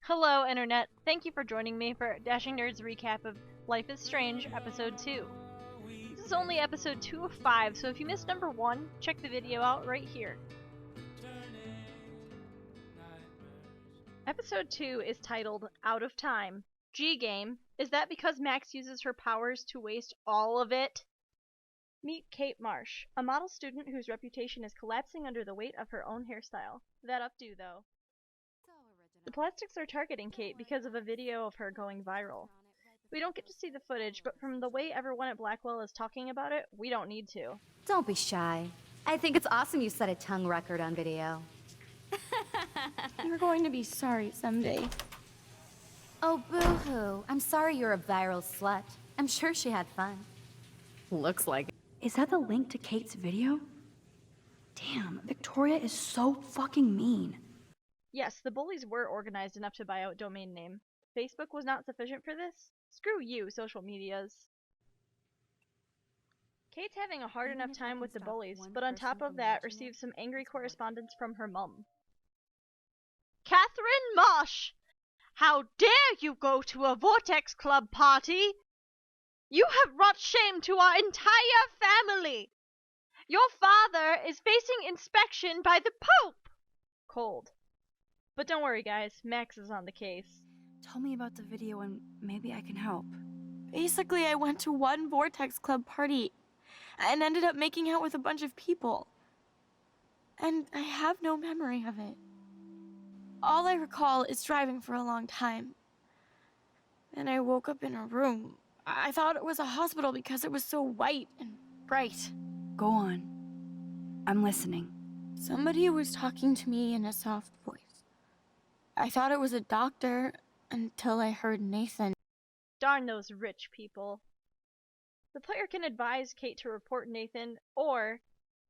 Hello, Internet. Thank you for joining me for Dashing Nerd's recap of Life is Strange, Episode 2. This is only Episode 2 of 5, so if you missed number 1, check the video out right here. Episode 2 is titled Out of Time. G-Game, is that because Max uses her powers to waste all of it? Meet Kate Marsh, a model student whose reputation is collapsing under the weight of her own hairstyle. That updo, though. The plastics are targeting Kate because of a video of her going viral. We don't get to see the footage, but from the way everyone at Blackwell is talking about it, we don't need to. Don't be shy. I think it's awesome you set a tongue record on video. You're going to be sorry someday. Oh, boo-hoo. I'm sorry you're a viral slut. I'm sure she had fun. Looks like it. Is that the link to Kate's video? Damn, Victoria is so fucking mean. Yes, the bullies were organized enough to buy out domain name. Facebook was not sufficient for this? Screw you, social medias. Kate's having a hard enough time with the bullies, but on top of that, receives some angry correspondence from her mum. Catherine Marsh! How dare you go to a Vortex Club party? You have brought shame to our entire family! Your father is facing inspection by the Pope! Cold. But don't worry guys, Max is on the case. Tell me about the video and maybe I can help. Basically, I went to one Vortex Club party and ended up making out with a bunch of people. And I have no memory of it. All I recall is driving for a long time. And I woke up in a room. I thought it was a hospital because it was so white and bright. Go on. I'm listening. Somebody was talking to me in a soft voice. I thought it was a doctor until I heard Nathan. Darn those rich people. The player can advise Kate to report Nathan, or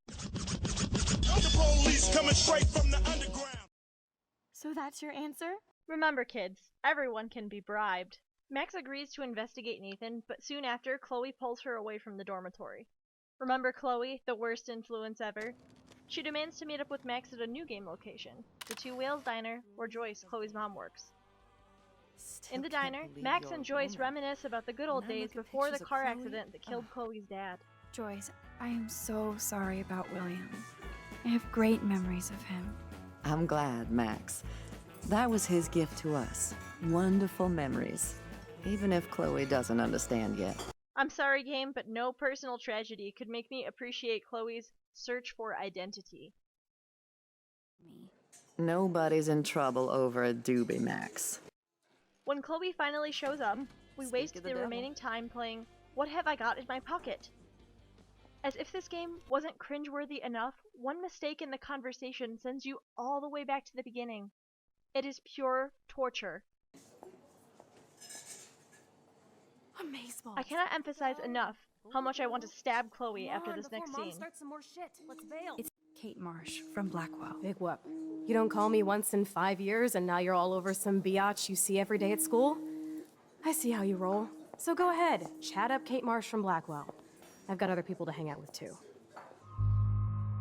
The police coming straight from the underground. So that's your answer? remember kids, everyone can be bribed. Max agrees to investigate Nathan, but soon after, Chloe pulls her away from the dormitory. Remember Chloe, the worst influence ever? She demands to meet up with Max at a new game location, the Two Whales Diner, where Joyce, Chloe's mom, works. In the diner, Max and Joyce reminisce about the good old days before the car accident that killed Chloe's dad. Joyce, I am so sorry about William. I have great memories of him. I'm glad, Max. That was his gift to us. Wonderful memories. Even if Chloe doesn't understand yet. I'm sorry, game, but no personal tragedy could make me appreciate Chloe's search for identity. Nobody's in trouble over a doobie, Max. When Chloe finally shows up, we Speak waste of the the devil. remaining time playing What Have I Got in My Pocket? As if this game wasn't cringeworthy enough, one mistake in the conversation sends you all the way back to the beginning. It is pure torture. Amazeballs. I cannot emphasize enough how much I want to stab Chloe after this next scene. It's Kate Marsh from Blackwell. Big whoop. You don't call me once in 5 years and now you're all over some biatch you see every day at school? I see how you roll. So go ahead, chat up Kate Marsh from Blackwell. I've got other people to hang out with too.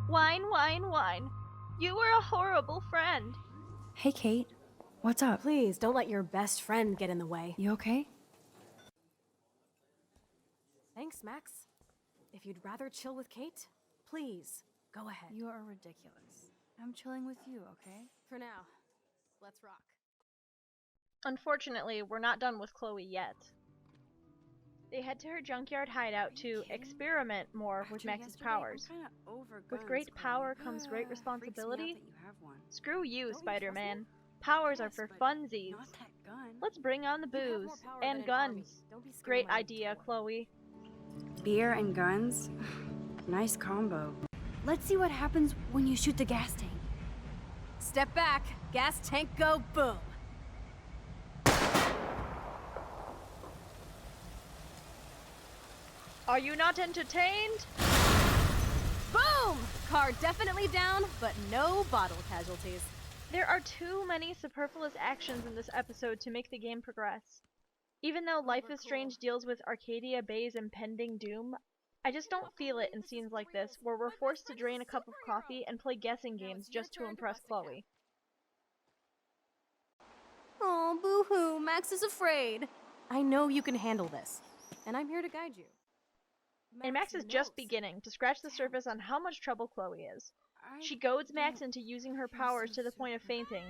Whine, whine, whine. You were a horrible friend. Hey, Kate. What's up? Please, don't let your best friend get in the way. You okay? Thanks, Max. If you'd rather chill with Kate, please, go ahead. You are ridiculous. I'm chilling with you, okay? For now, let's rock. Unfortunately, we're not done with Chloe yet. They head to her junkyard hideout to experiment more with Max's powers. With great power comes great responsibility. Screw you, Spider-Man. Powers are for funsies. Let's bring on the booze and guns. Great idea, Chloe. Beer and guns? Nice combo. Let's see what happens when you shoot the gas tank. Step back, gas tank go boom. Are you not entertained? Boom! Car definitely down, but no bottle casualties. There are too many superfluous actions in this episode to make the game progress. Even though Life is Strange deals with Arcadia Bay's impending doom, I just don't feel it in scenes like this, where we're forced to drain a cup of coffee and play guessing games just to impress Chloe. Oh, boo-hoo, Max is afraid. I know you can handle this, and I'm here to guide you. And Max is just beginning to scratch the surface on how much trouble Chloe is. She goads Max into using her powers to the point of fainting,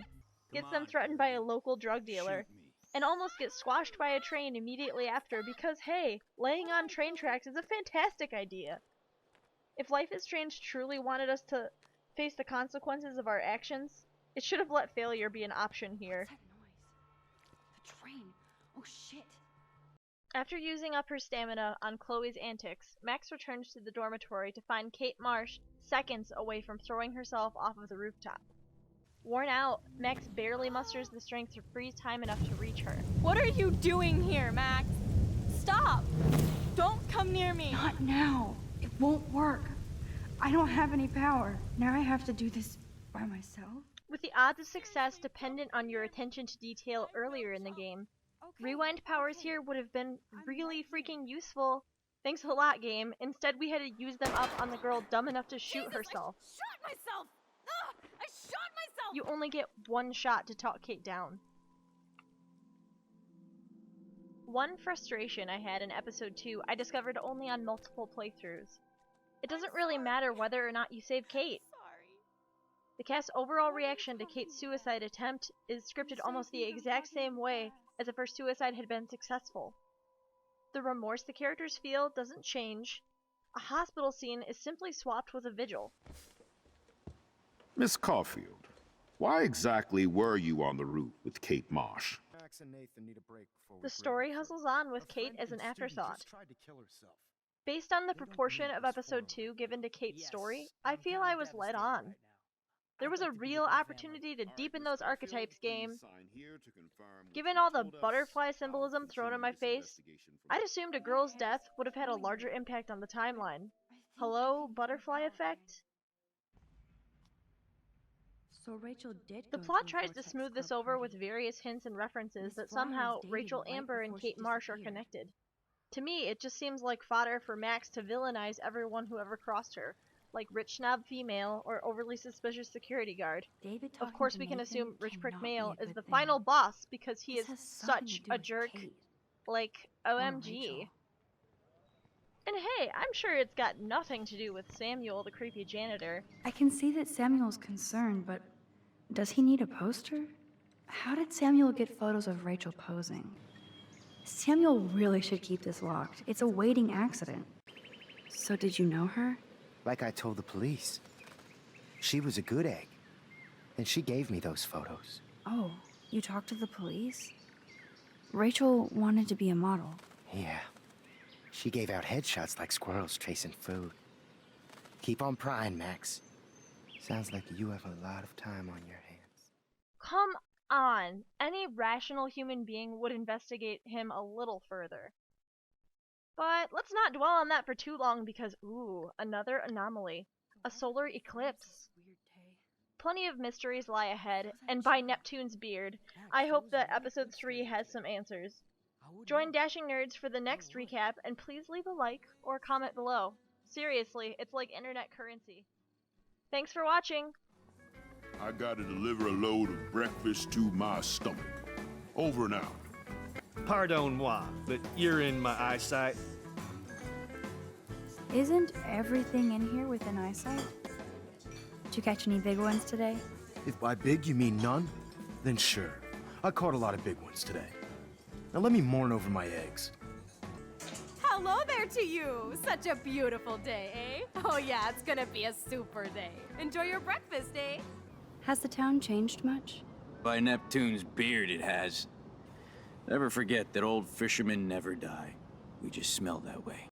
gets them threatened by a local drug dealer, and almost gets squashed by a train immediately after because, hey, laying on train tracks is a fantastic idea. If Life is Strange truly wanted us to face the consequences of our actions, it should have let failure be an option here. What's that noise? The train. Oh shit. After using up her stamina on Chloe's antics, Max returns to the dormitory to find Kate Marsh seconds away from throwing herself off of the rooftop. Worn out, Max barely musters the strength to freeze time enough to reach her. What are you doing here, Max? Stop! Don't come near me! Not now. It won't work. I don't have any power. Now I have to do this by myself. With the odds of success dependent on your attention to detail earlier in the game, rewind powers here would have been really freaking useful. Thanks a lot, game. Instead, we had to use them up on the girl dumb enough to shoot herself. I shot myself! Ugh, I shot myself! You only get one shot to talk Kate down. One frustration I had in episode 2 I discovered only on multiple playthroughs. It doesn't really matter whether or not you save Kate. The cast's overall reaction to Kate's suicide attempt is scripted almost the exact same way as if her suicide had been successful. The remorse the characters feel doesn't change. A hospital scene is simply swapped with a vigil. Miss Caulfield, why exactly were you on the route with Kate Marsh? The story hustles on with Kate as an afterthought. Based on the proportion of episode 2 given to Kate's story, I feel I was led on. There was a real opportunity to deepen those archetypes, game. Given all the butterfly symbolism thrown in my face, I'd assumed a girl's death would have had a larger impact on the timeline. Hello, butterfly effect? So Rachel did. The plot tries to smooth this over with various hints and references that somehow Rachel Amber and Kate Marsh are connected. To me, it just seems like fodder for Max to villainize everyone who ever crossed her, like rich snob female or overly suspicious security guard. Of course, we can assume rich prick male is the final boss because he is such a jerk. Like, OMG. And hey, I'm sure it's got nothing to do with Samuel, the creepy janitor. I can see that Samuel's concerned, but does he need a poster? How did Samuel get photos of Rachel posing? Samuel really should keep this locked. It's a waiting accident. So did you know her? Like I told the police. She was a good egg. And she gave me those photos. Oh, you talked to the police? Rachel wanted to be a model. Yeah. She gave out headshots like squirrels chasing food. Keep on prying, Max. Sounds like you have a lot of time on your hands. Come on. Any rational human being would investigate him a little further. But let's not dwell on that for too long because, ooh, another anomaly. A solar eclipse. Plenty of mysteries lie ahead, and by Neptune's beard, I hope that episode 3 has some answers. Join Dashing Nerds for the next recap, and please leave a like or comment below. Seriously, it's like internet currency. Thanks for watching! I gotta deliver a load of breakfast to my stomach. Over and out. Pardon-moi, but you're in my eyesight. Isn't everything in here within eyesight? Did you catch any big ones today? If by big you mean none, then sure. I caught a lot of big ones today. Now let me mourn over my eggs. Hello there to you! Such a beautiful day, eh? Oh yeah, it's gonna be a super day. Enjoy your breakfast, eh? Has the town changed much? By Neptune's beard it has. Never forget that old fishermen never die. We just smell that way.